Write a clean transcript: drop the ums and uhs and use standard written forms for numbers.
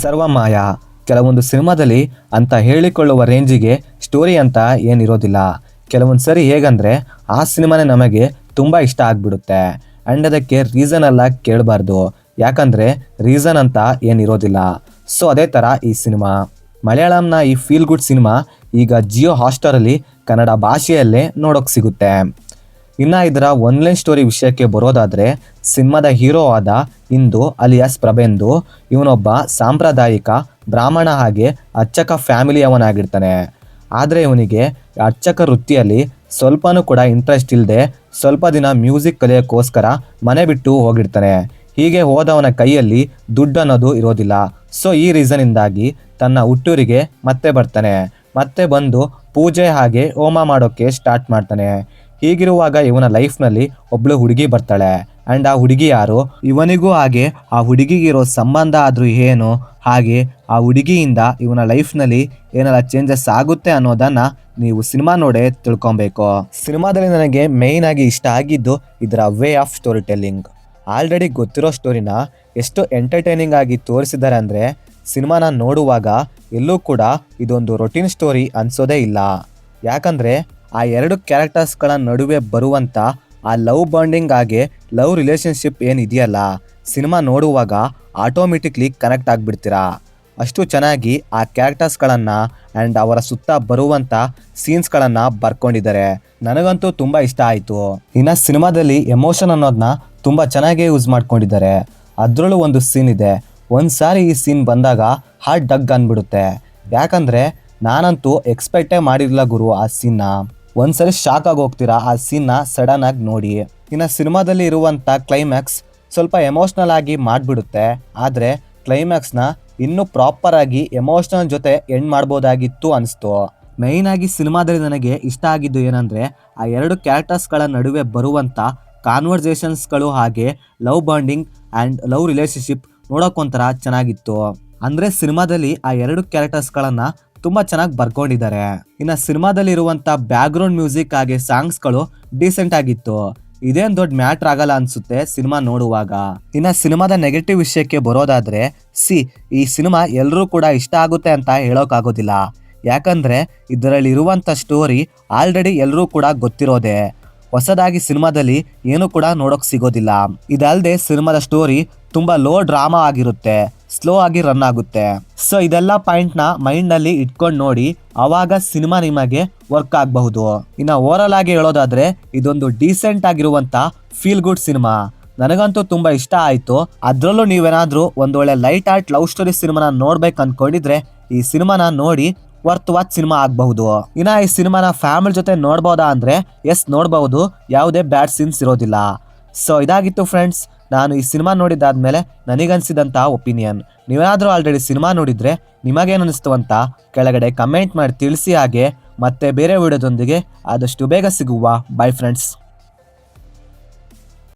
ಸರ್ವಮಾಯ. ಕೆಲವೊಂದು ಸಿನಿಮಾದಲ್ಲಿ ಅಂತ ಹೇಳಿಕೊಳ್ಳುವ ರೇಂಜಿಗೆ ಸ್ಟೋರಿ ಅಂತ ಏನಿರೋದಿಲ್ಲ. ಕೆಲವೊಂದು ಸರಿ ಹೇಗಂದರೆ ಆ ಸಿನಿಮಾನೇ ನಮಗೆ ತುಂಬ ಇಷ್ಟ ಆಗಿಬಿಡುತ್ತೆ ಆ್ಯಂಡ್ ಅದಕ್ಕೆ ರೀಸನ್ ಎಲ್ಲ ಕೇಳಬಾರ್ದು, ಯಾಕಂದರೆ ರೀಸನ್ ಅಂತ ಏನಿರೋದಿಲ್ಲ. ಸೊ ಅದೇ ಥರ ಈ ಸಿನಿಮಾ, ಮಲಯಾಳಂನ ಈ ಫೀಲ್ ಗುಡ್ ಸಿನಿಮಾ ಈಗ ಜಿಯೋ ಹಾಟ್‌ಸ್ಟಾರಲ್ಲಿ ಕನ್ನಡ ಭಾಷೆಯಲ್ಲೇ ನೋಡೋಕ್ಕೆ ಸಿಗುತ್ತೆ. ಇನ್ನು ಇದರ ಒನ್ಲೈನ್ ಸ್ಟೋರಿ ವಿಷಯಕ್ಕೆ ಬರೋದಾದರೆ, ಸಿನಿಮಾದ ಹೀರೋ ಆದ ಇಂದು ಅಲಿಯಾಸ್ ಪ್ರಭೆಂದು ಇವನೊಬ್ಬ ಸಾಂಪ್ರದಾಯಿಕ ಬ್ರಾಹ್ಮಣ, ಹಾಗೆ ಅರ್ಚಕ ಫ್ಯಾಮಿಲಿಯವನಾಗಿರ್ತಾನೆ. ಆದರೆ ಇವನಿಗೆ ಅರ್ಚಕ ವೃತ್ತಿಯಲ್ಲಿ ಸ್ವಲ್ಪನೂ ಕೂಡ ಇಂಟ್ರೆಸ್ಟ್ ಇಲ್ಲದೆ ಸ್ವಲ್ಪ ದಿನ ಮ್ಯೂಸಿಕ್ ಕಲಿಯೋಕ್ಕೋಸ್ಕರ ಮನೆ ಬಿಟ್ಟು ಹೋಗಿರ್ತಾನೆ. ಹೀಗೆ ಹೋದವನ ಕೈಯಲ್ಲಿ ದುಡ್ಡು ಅನ್ನೋದು ಇರೋದಿಲ್ಲ. ಸೊ ಈ ರೀಸನಿಂದಾಗಿ ತನ್ನ ಹುಟ್ಟೂರಿಗೆ ಮತ್ತೆ ಬರ್ತಾನೆ. ಮತ್ತೆ ಬಂದು ಪೂಜೆ ಹಾಗೆ ಹೋಮ ಮಾಡೋಕ್ಕೆ ಸ್ಟಾರ್ಟ್ ಮಾಡ್ತಾನೆ. ಹೀಗಿರುವಾಗ ಇವನ ಲೈಫ್ನಲ್ಲಿ ಒಬ್ಳು ಹುಡುಗಿ ಬರ್ತಾಳೆ ಆ್ಯಂಡ್ ಆ ಹುಡುಗಿ ಯಾರು, ಇವನಿಗೂ ಹಾಗೆ ಆ ಹುಡುಗಿಗಿರೋ ಸಂಬಂಧ ಆದರೂ ಏನು, ಹಾಗೆ ಆ ಹುಡುಗಿಯಿಂದ ಇವನ ಲೈಫ್ನಲ್ಲಿ ಏನೆಲ್ಲ ಚೇಂಜಸ್ ಆಗುತ್ತೆ ಅನ್ನೋದನ್ನು ನೀವು ಸಿನಿಮಾ ನೋಡೇ ತಿಳ್ಕೊಬೇಕು. ಸಿನಿಮಾದಲ್ಲಿ ನನಗೆ ಮೇಯ್ನ್ ಆಗಿ ಇಷ್ಟ ಆಗಿದ್ದು ಇದರ way of story telling. Already ಗೊತ್ತಿರೋ ಸ್ಟೋರಿನ ಎಷ್ಟು ಎಂಟರ್ಟೈನಿಂಗ್ ಆಗಿ ತೋರಿಸಿದ್ದಾರೆ ಅಂದರೆ, ಸಿನಿಮಾನ ನೋಡುವಾಗ ಎಲ್ಲೂ ಕೂಡ ಇದೊಂದು ರೊಟೀನ್ ಸ್ಟೋರಿ ಅನಿಸೋದೇ ಇಲ್ಲ. ಯಾಕಂದರೆ ಆ ಎರಡು ಕ್ಯಾರೆಕ್ಟರ್ಸ್ಗಳ ನಡುವೆ ಬರುವಂಥ ಆ ಲವ್ ಬಾಂಡಿಂಗ್ ಹಾಗೆ ಲವ್ ರಿಲೇಷನ್ಶಿಪ್ ಏನಿದೆಯಲ್ಲ, ಸಿನಿಮಾ ನೋಡುವಾಗ ಆಟೋಮೆಟಿಕ್ಲಿ ಕನೆಕ್ಟ್ ಆಗಿಬಿಡ್ತೀರಾ. ಅಷ್ಟು ಚೆನ್ನಾಗಿ ಆ ಕ್ಯಾರೆಕ್ಟರ್ಸ್ಗಳನ್ನು ಆ್ಯಂಡ್ ಅವರ ಸುತ್ತ ಬರುವಂಥ ಸೀನ್ಸ್ಗಳನ್ನು ಬರ್ಕೊಂಡಿದ್ದಾರೆ. ನನಗಂತೂ ತುಂಬ ಇಷ್ಟ ಆಯಿತು. ಇನ್ನು ಸಿನಿಮಾದಲ್ಲಿ ಎಮೋಷನ್ ಅನ್ನೋದನ್ನ ತುಂಬ ಚೆನ್ನಾಗೇ ಯೂಸ್ ಮಾಡ್ಕೊಂಡಿದ್ದಾರೆ. ಅದರಲ್ಲೂ ಒಂದು ಸೀನ್ ಇದೆ, ಒಂದು ಸಾರಿ ಈ ಸೀನ್ ಬಂದಾಗ ಹಾರ್ಟ್ ಡಗ್ ಅಂದ್ಬಿಡುತ್ತೆ. ಯಾಕಂದರೆ ನಾನಂತೂ ಎಕ್ಸ್ಪೆಕ್ಟೇ ಮಾಡಿರಲಿಲ್ಲ ಗುರು ಆ ಸೀನ್ನ. ಒಂದ್ಸರಿ ಶಾಕ್ ಆಗಿ ಹೋಗ್ತೀರಾ ಆ ಸೀನ್ನ ಸಡನ್ ಆಗಿ ನೋಡಿ. ಇನ್ನು ಸಿನಿಮಾದಲ್ಲಿ ಇರುವಂಥ ಕ್ಲೈಮ್ಯಾಕ್ಸ್ ಸ್ವಲ್ಪ ಎಮೋಷ್ನಲ್ ಆಗಿ ಮಾಡಿಬಿಡುತ್ತೆ. ಆದರೆ ಕ್ಲೈಮ್ಯಾಕ್ಸ್ನ ಇನ್ನೂ ಪ್ರಾಪರಾಗಿ ಎಮೋಷ್ನಲ್ ಜೊತೆ ಎಂಡ್ ಮಾಡ್ಬೋದಾಗಿತ್ತು ಅನಿಸ್ತು. ಮೇಯ್ನಾಗಿ ಸಿನಿಮಾದಲ್ಲಿ ನನಗೆ ಇಷ್ಟ ಆಗಿದ್ದು ಏನಂದರೆ, ಆ ಎರಡು ಕ್ಯಾರೆಕ್ಟರ್ಸ್ಗಳ ನಡುವೆ ಬರುವಂಥ ಕಾನ್ವರ್ಸೇಷನ್ಸ್ಗಳು ಹಾಗೆ love bonding and love relationship ನೋಡೋಕ್ಕೊಂಥರ ಚೆನ್ನಾಗಿತ್ತು. ಅಂದರೆ ಸಿನಿಮಾದಲ್ಲಿ ಆ ಎರಡು ಕ್ಯಾರೆಕ್ಟರ್ಸ್ಗಳನ್ನು ತುಂಬ ಚೆನ್ನಾಗಿ ಬರ್ಕೊಂಡಿದ್ದಾರೆ. ಇನ್ನು ಸಿನಿಮಾದಲ್ಲಿ ಇರುವಂಥ ಬ್ಯಾಕ್ಗ್ರೌಂಡ್ ಮ್ಯೂಸಿಕ್ ಹಾಗೆ ಸಾಂಗ್ಸ್ಗಳು ಡೀಸೆಂಟ್ ಆಗಿತ್ತು. ಇದೇನು ದೊಡ್ಡ ಮ್ಯಾಟ್ರ್ ಆಗಲ್ಲ ಅನಿಸುತ್ತೆ ಸಿನಿಮಾ ನೋಡುವಾಗ. ಇನ್ನು ಸಿನಿಮಾದ ನೆಗೆಟಿವ್ ವಿಷಯಕ್ಕೆ ಬರೋದಾದರೆ, ಈ ಸಿನಿಮಾ ಎಲ್ಲರೂ ಕೂಡ ಇಷ್ಟ ಆಗುತ್ತೆ ಅಂತ ಹೇಳೋಕ್ಕಾಗೋದಿಲ್ಲ. ಯಾಕಂದರೆ ಇದರಲ್ಲಿ ಇರುವಂಥ ಸ್ಟೋರಿ ಆಲ್ರೆಡಿ ಎಲ್ಲರೂ ಕೂಡ ಗೊತ್ತಿರೋದೆ. ಹೊಸದಾಗಿ ಸಿನಿಮಾದಲ್ಲಿ ಏನೂ ಕೂಡ ನೋಡೋಕೆ ಸಿಗೋದಿಲ್ಲ. ಇದಲ್ಲದೆ ಸಿನಿಮಾದ ಸ್ಟೋರಿ ತುಂಬ ಲೋ ಡ್ರಾಮಾ ಆಗಿರುತ್ತೆ, ಸ್ಲೋ ಆಗಿ ರನ್ ಆಗುತ್ತೆ. ಸೊ ಇದೆಲ್ಲ ಪಾಯಿಂಟ್ನ ಮೈಂಡ್ನಲ್ಲಿ ಇಟ್ಕೊಂಡು ನೋಡಿ, ಆವಾಗ ಸಿನಿಮಾ ನಿಮಗೆ ವರ್ಕ್ ಆಗಬಹುದು. ಇನ್ನು ಓವರಾಲ್ ಆಗಿ ಹೇಳೋದಾದ್ರೆ, ಇದೊಂದು ಡೀಸೆಂಟ್ ಆಗಿರುವಂಥ ಫೀಲ್ ಗುಡ್ ಸಿನಿಮಾ. ನನಗಂತೂ ತುಂಬ ಇಷ್ಟ ಆಯಿತು. ಅದರಲ್ಲೂ ನೀವೇನಾದರೂ ಒಂದೊಳ್ಳೆ ಲೈಟ್ ಆರ್ಟ್ ಲವ್ ಸ್ಟೋರಿ ಸಿನಿಮಾನ ನೋಡ್ಬೇಕು ಅಂದ್ಕೊಂಡಿದ್ರೆ ಈ ಸಿನಿಮಾನ ನೋಡಿ ವರ್ತ್ ವಾಚ್ ಸಿನಿಮಾ ಆಗಬಹುದು. ಇನ್ನು ಈ ಸಿನಿಮಾನ ಫ್ಯಾಮಿಲಿ ಜೊತೆ ನೋಡ್ಬೋದಾ ಅಂದರೆ ಎಸ್ ನೋಡ್ಬಹುದು, ಯಾವುದೇ ಬ್ಯಾಡ್ ಸೀನ್ಸ್ ಇರೋದಿಲ್ಲ. ಸೊ ಇದಾಗಿತ್ತು ಫ್ರೆಂಡ್ಸ್, ನಾನು ಈ ಸಿನಿಮಾ ನೋಡಿದಾದ್ಮೇಲೆ ನನಗನ್ಸಿದಂಥ ಒಪಿನಿಯನ್. ನೀವೇನಾದರೂ ಆಲ್ರೆಡಿ ಸಿನಿಮಾ ನೋಡಿದರೆ ನಿಮಗೇನು ಅನಿಸ್ತು ಅಂತ ಕೆಳಗಡೆ ಕಮೆಂಟ್ ಮಾಡಿ ತಿಳಿಸಿ. ಹಾಗೆ ಮತ್ತೆ ಬೇರೆ ವಿಡಿಯೋದೊಂದಿಗೆ ಆದಷ್ಟು ಬೇಗ ಸಿಗುವ. By friends.